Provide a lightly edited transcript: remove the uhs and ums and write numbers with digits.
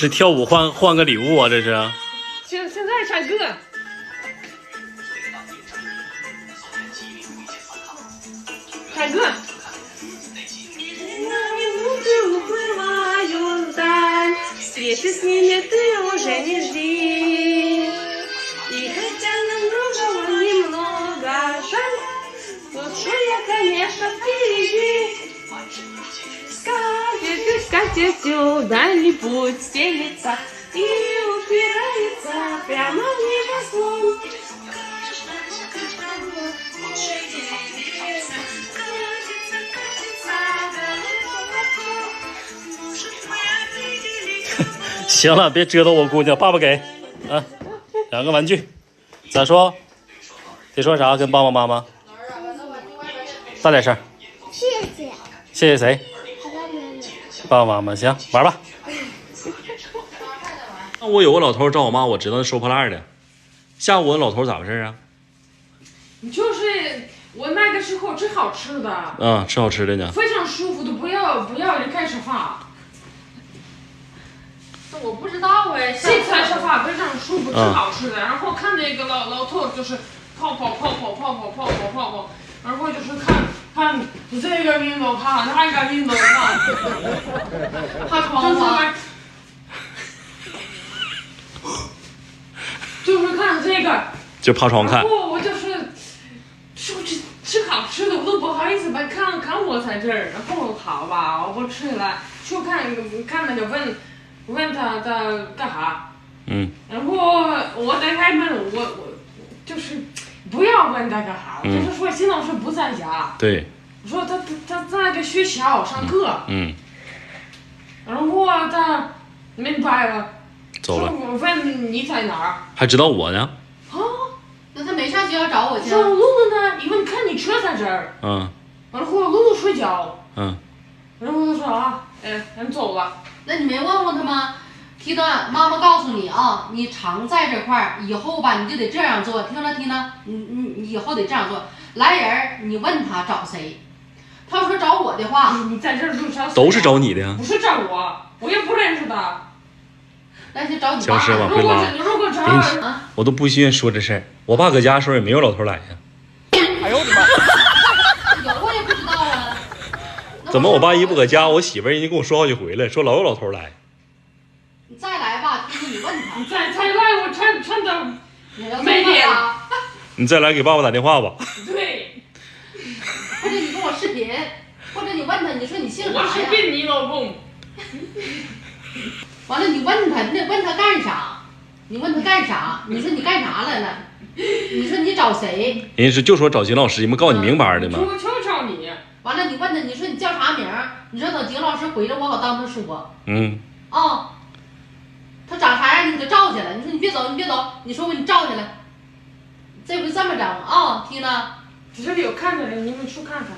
这跳舞换个礼物啊，这是。现在唱歌。唱歌。Свежий снег ты уже не жди. И хотя нам нужно немного жаль, лучшее, конечно, впереди. Скатертью дальний путь стелится и упирается прямо в небосвод. Катится, 行了，别折腾我姑娘，爸爸给，啊，2个玩具，咋说？得说啥？跟爸爸妈妈？大点声。谢谢。谢谢谁？爸爸妈妈。行，玩吧。那我有个老头找我妈，我知道收破烂的。下午我老头咋回事啊？就是我那个时候吃好吃的，嗯，吃好吃的呢。非常舒服的，不要离开沙发。我不知道哎，现在沙发非常舒服，吃好吃的，然后看那个老头就是跑，然后就是看这个运动看那个运动看，爬窗吗？就是看这个，就爬窗看。然后我就是吃好吃的，我都不好意思吧，看我在这儿，然后好吧，我吃了，就看那个问他干啥，然后我打开门，我就是不要问他干啥，就是说新老师不在家，对，我说他在那个学校上课，然后他明白了，走了，我问你在哪儿，还知道我呢，那他没上学校找我去？说露露呢？因为看你车在这儿，然后露露睡觉，然后他说人走了。那你没问问他吗？缇娜，妈妈告诉你啊，你常在这块儿，以后吧你就得这样做。听着，缇娜，你以后得这样做。来人，你问他找谁？他要说找我的话，你在这儿就找谁？都是找你的，不是找我，我也不认识他。那就找你爸。僵尸往回拉。如果找我都不愿意说这事儿。我爸搁家的时候也没有老头来呀。哎呦我的妈！有我也不知道啊。怎么我爸一不搁家，我媳妇儿人家跟我说好几回了，说老有老头来。你再来吧，听听你问他。你再来，我穿的没电了。你再来给爸爸打电话吧。对。或者你跟我视频，或者你问他，你说你姓啥呀？我是跟你老公。完了，你问他，你得问他干啥？你问他干啥？你说你干啥来了？你说你找谁？人家是就说找景老师，你们告诉你明白的吗？我就找你。完了，你问他，你说你叫啥名？你说等景老师回来，我好当他说。他长啥样你给他照下来。你说你别走，你说我给你照下来。这回这么整啊，缇娜。这里有看的人，你们去看看。